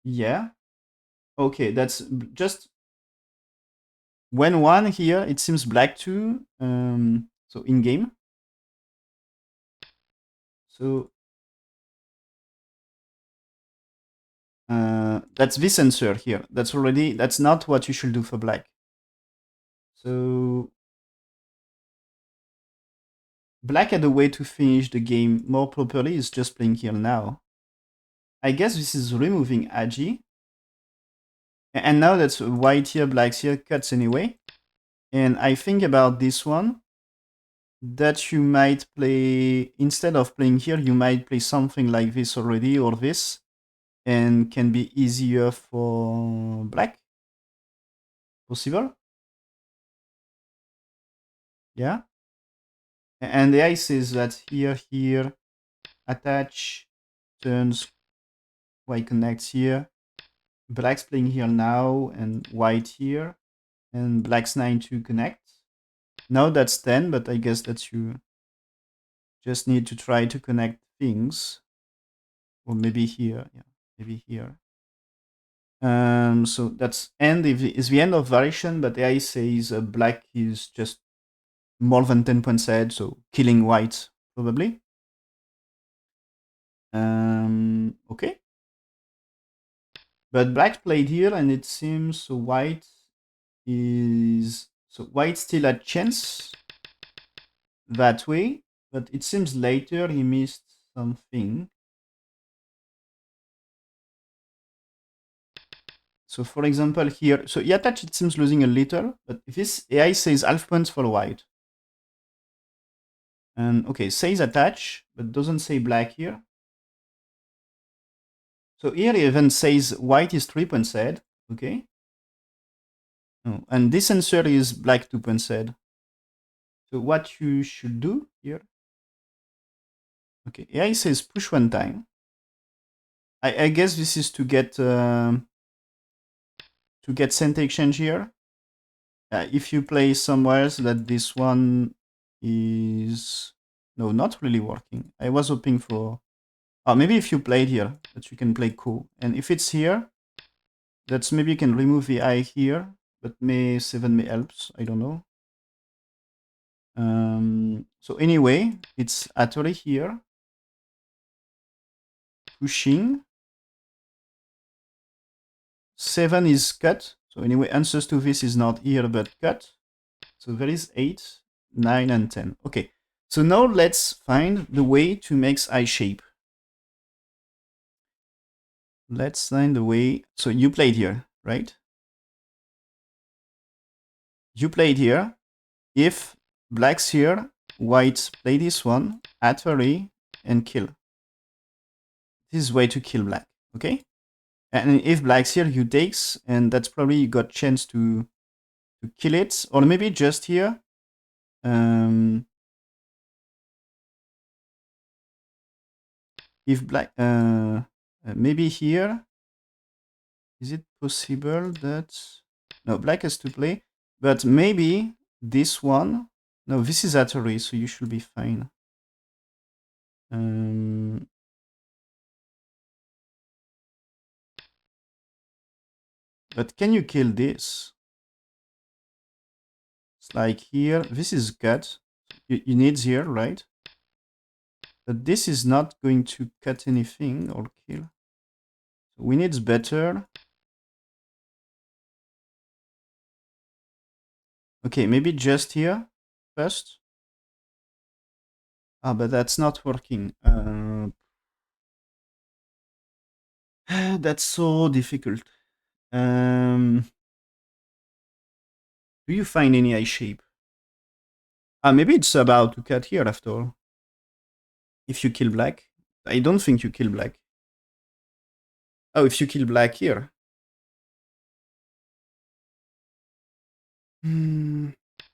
Yeah. Okay, that's just when one here, it seems black 2. So in game. So that's this answer here. That's not what you should do for black. So black had a way to finish the game more properly is just playing here now. I guess this is removing Agi. And now that's white here, black here, cuts anyway. And I think about this one, that you might play, instead of playing here, you might play something like this already, or this, and can be easier for black. Possible? Yeah? And the ice is that here, attach, turns, white connects here. black's playing here now and white here, and black's 9 to connect. Now that's 10, but I guess that you just need to try to connect things. Or maybe here, yeah, maybe here. So that's end is the end of variation, but AI says black is just more than 10 points ahead, so killing white probably. Okay. But black played here, and it seems white is white still had chance that way, but it seems later he missed something. So for example here, so he attached, it seems losing a little, but if this AI says half points for white. And okay, says attach, but doesn't say black here. So here he even says white is 3 points ahead, okay? Oh, and this answer is black 2 points ahead. So what you should do here, okay, AI says push one time. I guess this is to get center exchange here. If you play somewhere else that this one is not really working. I was hoping for maybe if you played here that you can play Ko, and if it's here, that's maybe you can remove the eye here, but may 7 may helps. I don't know. So anyway, it's Atari here pushing. 7 is cut. So anyway, answers to this is not here but cut. So there is 8, 9, and 10. Okay. So now let's find the way to make eye shape. Let's find the way. So you played here, right? You played here. If black's here, white play this one, Atari, and kill. This is way to kill black, okay? And if black's here, you takes, and that's probably you got chance to kill it, or maybe just here. If black, maybe here, is it possible that no, black has to play, but maybe this one. No, this is Atari, so you should be fine. But can you kill this? It's like here, this is cut. You need here, right? But this is not going to cut anything or kill. So we need better. Okay, maybe just here first. But that's not working. That's so difficult. Do you find any eye shape? Maybe it's about to cut here after all. If you kill black. I don't think you kill black. Oh, if you kill black here.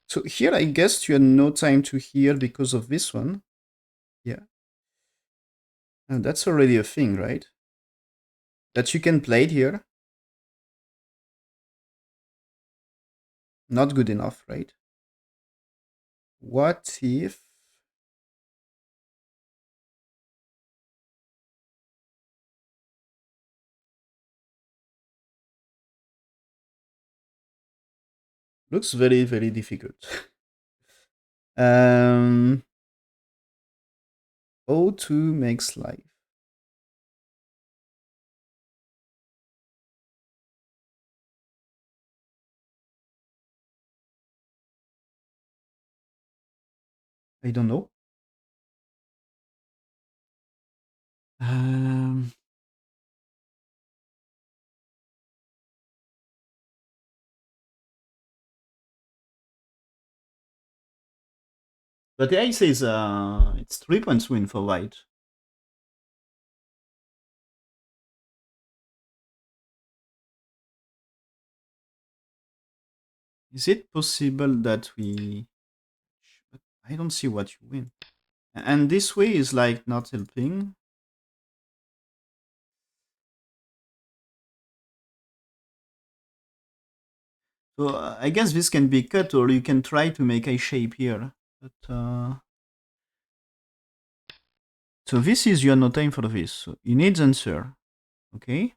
So here I guess you had no time to heal because of this one. Yeah. And that's already a thing, right? That you can play it here. Not good enough, right? What if... Looks very, very difficult. O2 makes life. I don't know. But the AI says it's 3 points win for white. Is it possible that we... I don't see what you win. And this way is like not helping. So I guess this can be cut, or you can try to make a shape here. But so this is your no time for this. So you need answer. Okay.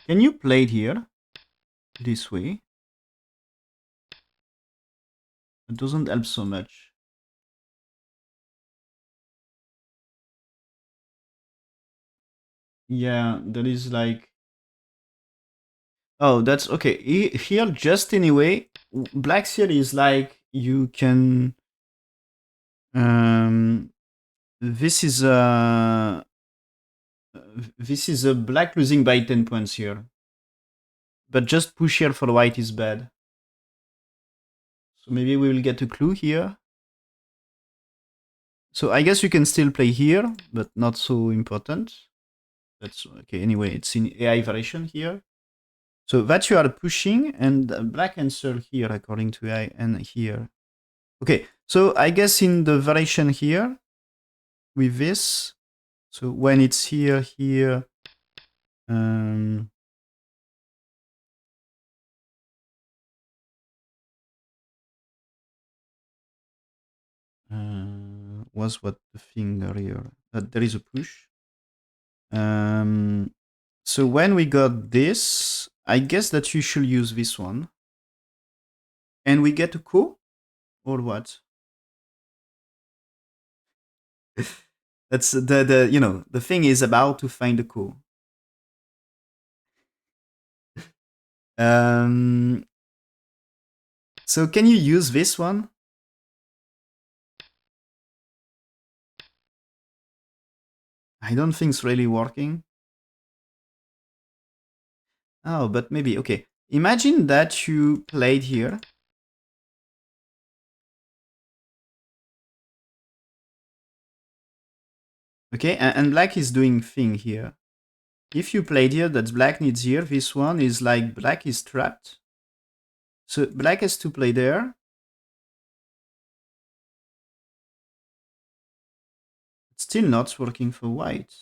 Can you play it here? This way. It doesn't help so much. Yeah, there is like... Oh, that's okay. Here, just anyway, black here is like you can... This is a black losing by 10 points here. But just push here for white is bad. So maybe we will get a clue here. So I guess you can still play here, but not so important. That's okay. Anyway, it's in AI variation here. So that you are pushing, and black answer here according to AI, and here. Okay, so I guess in the variation here, with this, so when it's here, was what the finger here? There is a push. So when we got this, I guess that you should use this one. And we get a ko, or what? That's the thing is about to find a ko. So can you use this one? I don't think it's really working. Oh, but maybe, okay. Imagine that you played here. Okay, and black is doing thing here. If you played here, that black needs here. This one is like black is trapped. So black has to play there. It's still not working for white.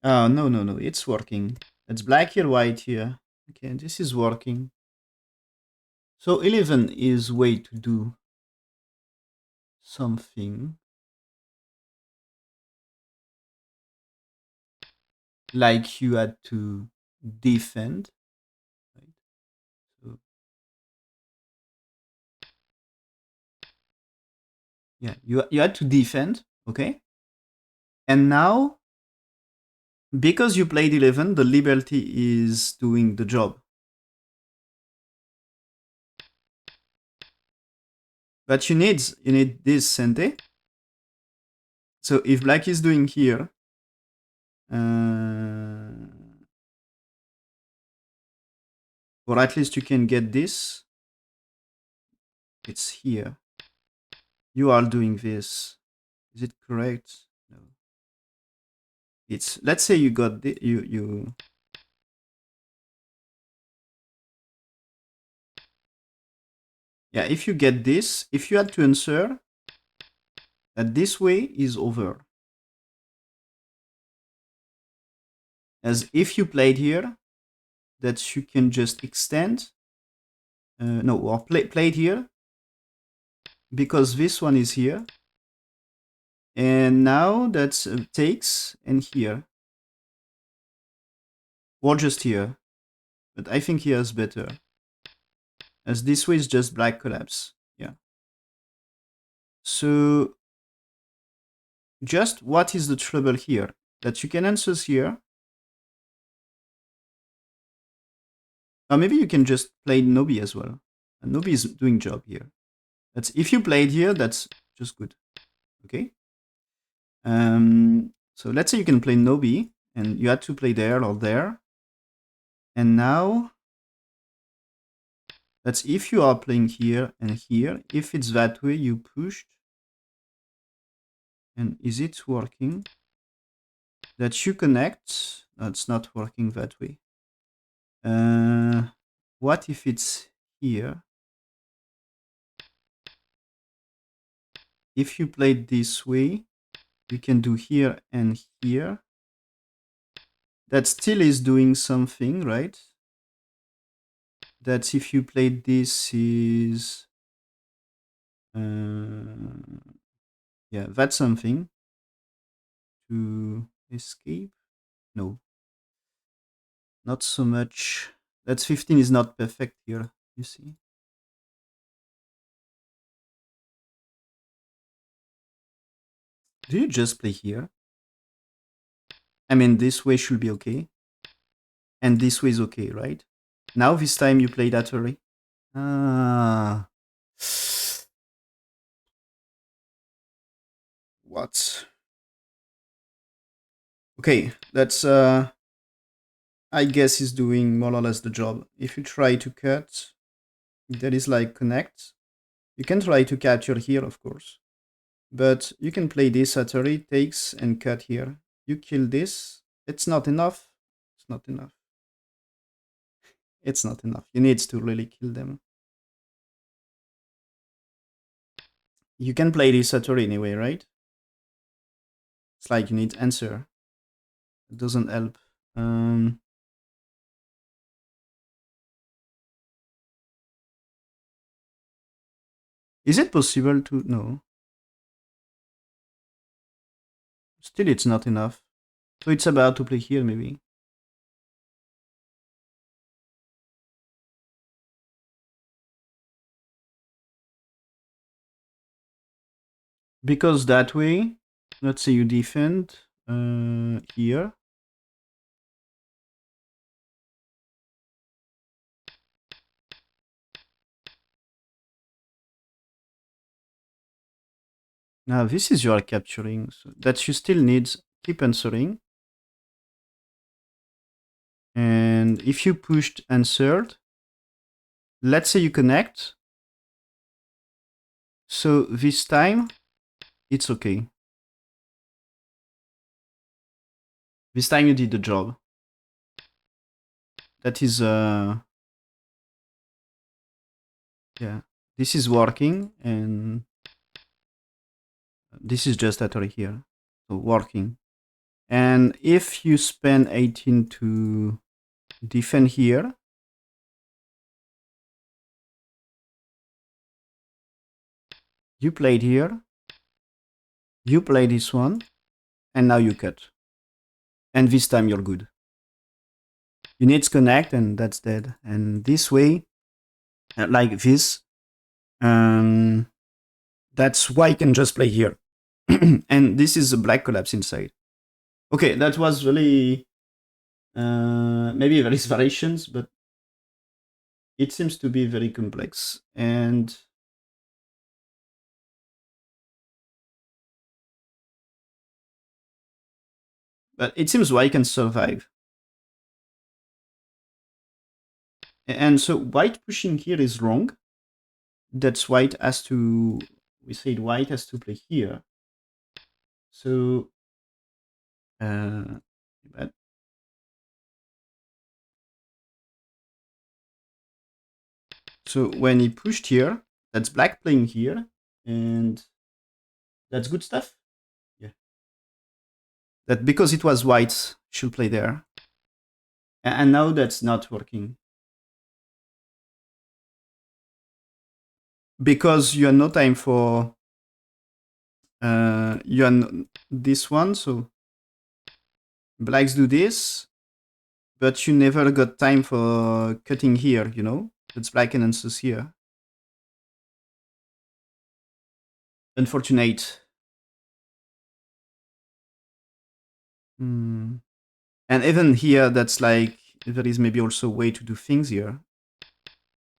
Oh, no. It's working. It's black here, white here. Okay, this is working. So 11 is way to do something. Like you had to defend. Right? So, yeah, you had to defend, okay? And now, because you played 11, the liberty is doing the job. But you need this cente. So if black is doing here, or at least you can get this, it's here. You are doing this. Is it correct? No. It's, let's say you got the, you. Yeah, if you get this, if you had to answer that this way is over. As if you played here, that you can just extend. No, or played here, because this one is here. And now that's takes, and here. Or just here. But I think here is better. As this way is just black collapse. Yeah. So just what is the trouble here? That you can answer here. Or maybe you can just play Nobi as well. And Nobi is doing job here. That's, if you played here, that's just good. Okay. So let's say you can play Nobi, and you had to play there or there. And now, that's if you are playing here and here. If it's that way, you pushed. And is it working? That you connect. No, it's not working that way. What if it's here? If you played this way, you can do here and here. that still is doing something, right? That if you played this is... yeah, that's something. To escape? No. Not so much. That 15 is not perfect here, you see. Do you just play here? I mean, this way should be okay. And this way is okay, right? Now this time you play that early. Ah. What? Okay, that's I guess is doing more or less the job. If you try to cut, that is like connect. You can try to capture here, of course. But you can play this at early, takes and cut here. You kill this. It's not enough. It's not enough. It's not enough. You need to really kill them. You can play this at early anyway, right? It's like you need answer. It doesn't help. Is it possible to... No. Still, it's not enough. So it's about to play here, maybe. Because that way, let's say you defend here. Now this is your capturing. So that you still need keep answering. And if you pushed answered, let's say you connect. So this time, it's okay. This time you did the job. That is, yeah, this is working, and this is just actually here, so working. And if you spend 18 to defend here, you played here, you play this one, and now you cut. And this time you're good. You need to connect, and that's dead. And this way, like this, that's why I can just play here. And this is a black collapse inside. Okay, that was really... maybe there is variations, but it seems to be very complex. And but it seems white can survive. And so white pushing here is wrong. That's white has to... We said white has to play here. So... but so when he pushed here, that's black playing here, and that's good stuff. Yeah. That because it was white should play there. And now that's not working. Because you have no time for you have this one, so blacks do this, but you never got time for cutting here, you know? That's black and answers here. Unfortunate. And even here, that's like, there is maybe also a way to do things here.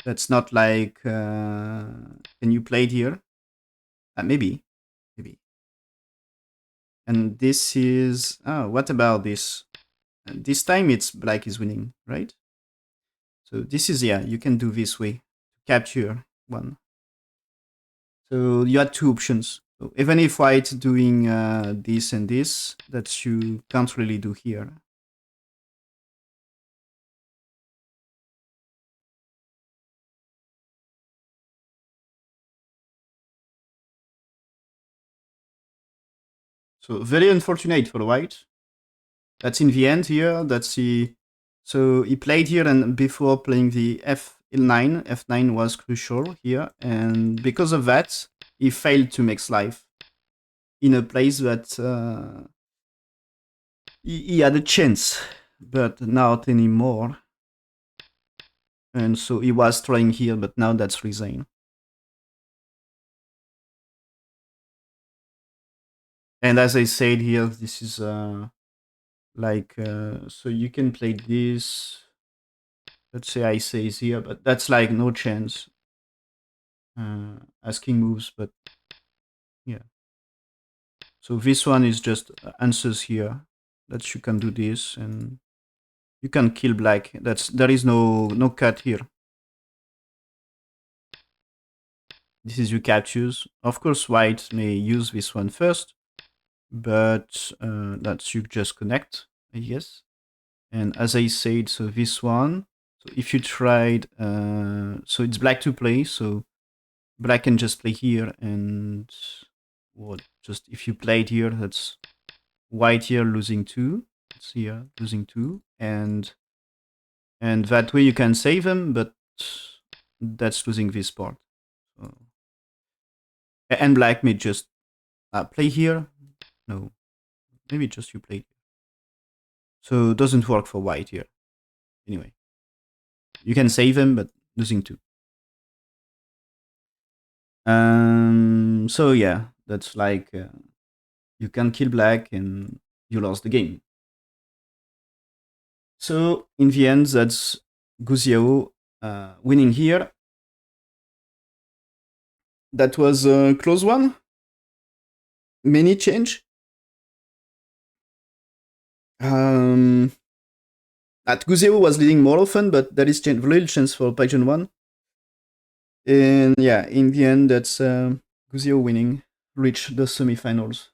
That's not like, can you play it here? Maybe. And this is, what about this? This time it's black is winning, right? So this is, yeah, you can do this way. Capture one. So you had two options. So even if white doing this and this, that you can't really do here. So very unfortunate for white. That's in the end here. That's the so he played here, and before playing the f9 was crucial here, and because of that, he failed to make life in a place that he had a chance, but not anymore. And so he was trying here, but now that's resigned. And as I said here, this is like so you can play this. Let's say I say is here, but that's like no chance. As king moves, but yeah. So this one is just answers here that you can do this, and you can kill black. There is no cut here. This is your captures. Of course, white may use this one first, but that's you just connect, I guess. And as I said, so this one. So if you tried, so it's black to play. So black can just play here, and what? Just if you played here, that's white here losing 2. It's here losing 2, and that way you can save them, but that's losing this part. So, and black may just play here. No, maybe just you play. So it doesn't work for white here. Anyway, you can save them, but losing 2. So yeah, that's like you can kill black and you lost the game. So in the end, that's Quzhou winning here. That was a close one. Many change. At Quzhou was leading more often, but there is little chance for Paijun 1. And yeah, in the end, that's Quzhou winning, reach the semifinals.